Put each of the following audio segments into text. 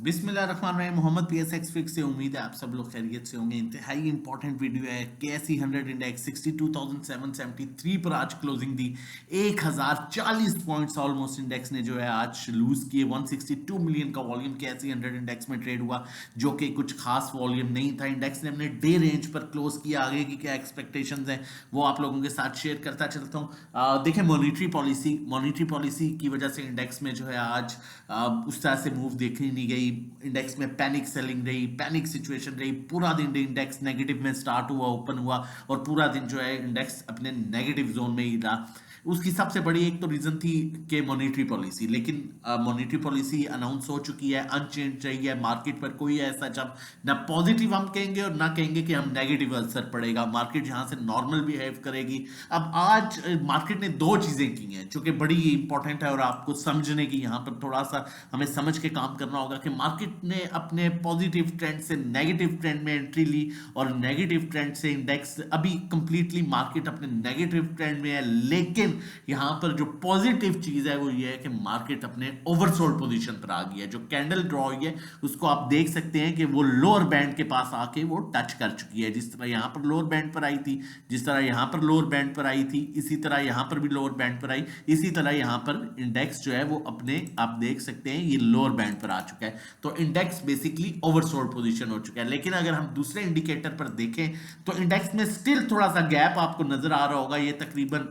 बिस्मिल्लाहिर्रहमानिर्रहीम। Mohammad PSX fix से उम्मीद है आप सब लोग खैरियत से होंगे। इंतहाई इंपॉर्टेंट वीडियो है। केएसई 100 इंडेक्स 62,773 पर आज क्लोजिंग दी। 1040 पॉइंट्स ऑलमोस्ट इंडेक्स ने जो है आज लूज किए। 162 मिलियन का वॉल्यूम केएसई 100 इंडेक्स में ट्रेड हुआ, जो कि कुछ खास वॉल्यूम नहीं था। इंडेक्स ने अपने डे रेंज पर क्लोज किया। आगे की क्या एक्सपेक्टेशंस हैं वो आप लोगों के साथ शेयर करता चलता हूँ। देखें, मॉनिटरी पॉलिसी की वजह से इंडेक्स में जो है आज उस तरह से मूव देखनी नहीं गई। इंडेक्स में पैनिक सेलिंग रही, पैनिक सिचुएशन रही। पूरा दिन इंडेक्स नेगेटिव में स्टार्ट हुआ, ओपन हुआ और पूरा दिन जो है इंडेक्स अपने नेगेटिव जोन में ही रहा। उसकी सबसे बड़ी एक तो रीजन थी कि मॉनेटरी पॉलिसी, लेकिन मॉनेटरी पॉलिसी अनाउंस हो चुकी है, अनचेंज रही है। मार्केट पर कोई ऐसा जब ना पॉजिटिव हम कहेंगे और ना कहेंगे कि हम नेगेटिव असर पड़ेगा। मार्केट यहां से नॉर्मल बिहेव करेगी। अब आज मार्केट ने दो चीजें की हैं जो कि बड़ी इंपॉर्टेंट है और आपको समझने की यहां पर थोड़ा सा हमें समझ के काम करना होगा कि मार्केट ने अपने पॉजिटिव ट्रेंड से नेगेटिव ट्रेंड में एंट्री ली और नेगेटिव ट्रेंड से इंडेक्स अभी कंप्लीटली मार्केट अपने नेगेटिव ट्रेंड में है। लेकिन यहां पर जो पॉजिटिव चीज है वो ये है कि मार्केट अपने ओवरसोल्ड पोजीशन पर आ गई है। जो कैंडल ड्रॉ हुई है उसको आप देख सकते हैं कि वो लोअर बैंड के पास आके वो टच कर चुकी है। जिस तरह यहां पर लोअर बैंड पर आई थी, जिस तरह यहां पर लोअर बैंड पर आई थी, इसी तरह यहां पर भी लोअर बैंड पर आई। इसी तरह यहां पर इंडेक्स जो है वो अपने आप देख सकते हैं ये लोअर बैंड पर आ चुका है। तो इंडेक्स बेसिकली ओवरसोल्ड पोजीशन हो चुका है। लेकिन अगर हम दूसरे इंडिकेटर पर देखें तो इंडेक्स में स्टिल थोड़ा सा गैप आपको नजर आ रहा होगा। ये तकरीबन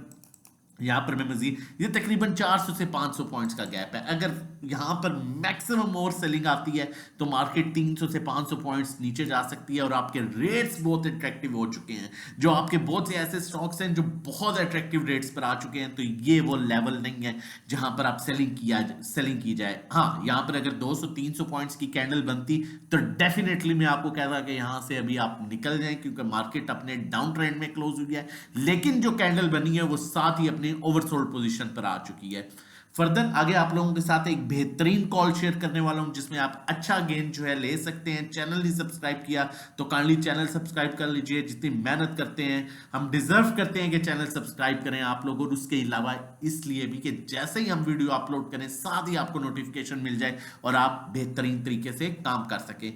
यहां पर मैं मजीद ये तकरीबन 400 से 500 पॉइंट्स का गैप है। अगर यहां पर मैक्सिमम और सेलिंग आती है तो मार्केट 300 से 500 पॉइंट्स नीचे जा सकती है और आपके रेट्स बहुत अट्रैक्टिव हो चुके हैं। जो आपके बहुत से ऐसे स्टॉक्स हैं जो बहुत अट्रैक्टिव रेट्स पर आ चुके हैं, तो ये वो लेवल नहीं है जहां पर आप सेलिंग की जाए। हाँ, यहां पर अगर 200-300 पॉइंट्स की कैंडल बनती तो डेफिनेटली मैं आपको कहता कि यहां से अभी आप निकल जाएं, क्योंकि मार्केट अपने डाउन ट्रेंड में क्लोज हुई है। लेकिन जो कैंडल बनी है वो साथ ही अपने ओवरसोल्ड पोजीशन पर आ चुकी है। फर्दर आगे आप लोगों के साथ एक बेहतरीन कॉल शेयर करने वाला हूं जिसमें आप अच्छा गेन जो है ले सकते हैं। चैनल नहीं सब्सक्राइब किया तो काइंडली चैनल सब्सक्राइब कर लीजिए। जितनी मेहनत करते हैं हम डिजर्व करते हैं कि चैनल सब्सक्राइब करें आप लोग। और उसके अलावा इसलिए भी कि जैसे ही हम वीडियो अपलोड करें साथ ही आपको नोटिफिकेशन मिल जाए और आप बेहतरीन तरीके से काम कर सकें।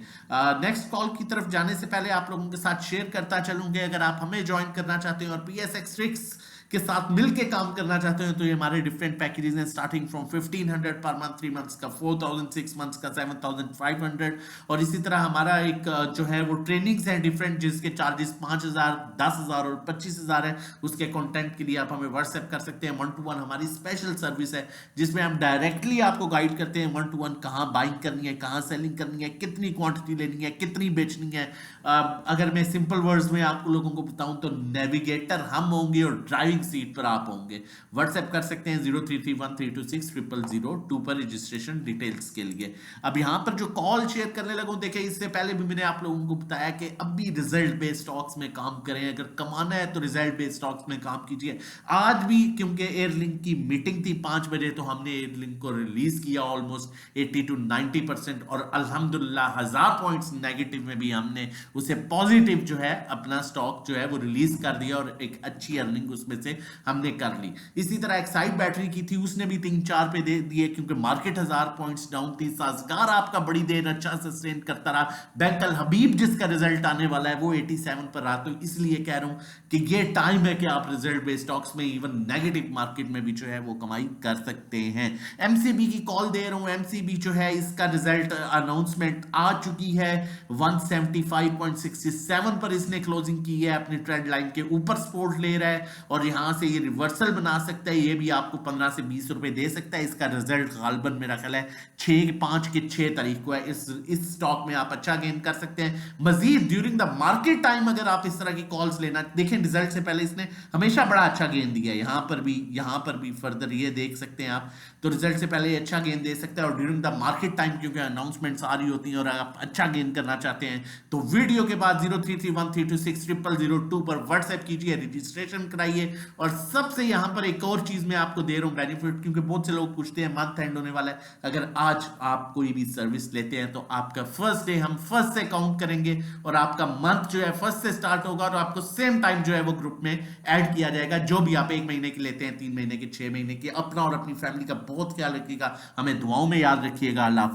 नेक्स्ट कॉल की तरफ जाने से पहले आप लोगों के साथ शेयर करता चलूंगे, अगर आप हमें ज्वाइन करना चाहते हैं और पीएसएक्स ट्रिक्स के साथ मिलके काम करना चाहते हैं तो ये हमारे डिफरेंट पैकेजेस हैं। Starting from 1500 per month, 3 months का 4000, 6 मंथ्स का 7500। और इसी तरह हमारा एक जो है वो ट्रेनिंग्स हैं डिफरेंट, जिसके चार्जेस 5000, 10000 और 25000 है। उसके कंटेंट के लिए आप हमें व्हाट्सएप कर सकते हैं। 1-to-1 हमारी स्पेशल सर्विस है जिसमें हम डायरेक्टली आपको गाइड करते हैं 1-to-1 कहाँ बाइंग करनी है, कहाँ सेलिंग करनी है, कितनी क्वांटिटी लेनी है, कितनी बेचनी है। अगर मैं सिंपल वर्ड्स में आप लोगों को बताऊं तो नेविगेटर हम होंगे और ड्राइविंग सीट पर आप होंगे। व्हाट्सएप कर सकते हैं 0331326002 पर रजिस्ट्रेशन डिटेल्स के लिए। अब यहां पर जो कॉल शेयर करने लगूं, देखिए इससे पहले भी मैंने आप लोगों को बताया कि अब भी रिजल्ट बेस्ड स्टॉक्स में काम करें। अगर कमाना है तो रिजल्ट बेस्ड स्टॉक्स में काम कीजिए। आज भी क्योंकि एयरलिंक की मीटिंग थी 5 बजे तो हमने एयरलिंक को रिलीज किया ऑलमोस्ट 80 to 90% और अल्हम्दुलिल्लाह 1000 पॉइंट्स नेगेटिव में भी हमने उसे पॉजिटिव जो है अपना स्टॉक जो है वो रिलीज कर दिया और एक अच्छी अर्निंग उसमें से हमने कर ली। इसी तरह एक्साइड बैटरी की थी, उसने भी 3-4 पे दे दिए क्योंकि मार्केट 1000 पॉइंट्स डाउन थी। साजगार आपका बड़ी देर अच्छा सस्टेन करता रहा। बैंक अल हबीब जिसका रिजल्ट आने वाला है वो 87 पर रहा। तो इसलिए कह रहा हूं कि ये टाइम है कि आप रिजल्ट बेस्ड स्टॉक्स में इवन नेगेटिव मार्केट में भी जो है वो कमाई कर सकते हैं। एमसीबी की कॉल दे रहा हूं। एमसीबी जो है इसका रिजल्ट अनाउंसमेंट आ चुकी है। 175.67 पर इसने क्लोजिंग की है। अपने ट्रेंड लाइन के ऊपर सपोर्ट ले रहा है और यहां से ये रिवर्सल बना सकता है। ये भी आपको 15 से 20 रुपए दे सकता है। इसका रिजल्ट गालबन मेरा ख्याल है 5 तारीख को है। इस स्टॉक में आप अच्छा गेन कर सकते हैं। मजीद ड्यूरिंग द मार्केट टाइम अगर आप इस तरह की कॉल्स लेना, देखें रिजल्ट से पहले इसने हमेशा बड़ा अच्छा गेन दिया है। यहां पर भी फर्दर ये देख सकते हैं आप। तो रिजल्ट से पहले अच्छा गेन दे सकता है और ड्यूरिंग द मार्केट टाइम क्योंकि अनाउंसमेंट्स आ रही होती हैं और आप अच्छा गेन करना चाहते हैं तो वीडियो के बाद 0331326002 पर व्हाट्सएप कीजिए, रजिस्ट्रेशन कराइए। और सबसे यहां पर एक और चीज मैं आपको दे रहा हूं बेनिफिट, क्योंकि बहुत से लोग पूछते हैं मंथ एंड होने वाला है। अगर आज आप कोई भी सर्विस लेते हैं तो आपका फर्स्ट डे हम फर्स्ट से काउंट करेंगे और आपका मंथ जो है फर्स्ट से स्टार्ट होगा और आपको सेम टाइम जो है वो ग्रुप में ऐड किया जाएगा। जो भी आप 1 महीने की लेते हैं, 3 महीने की, 6 महीने की, अपना और अपनी फैमिली का बहुत ख्याल रखिएगा। हमें दुआओं में याद रखिएगा। अल्लाह हाफिज।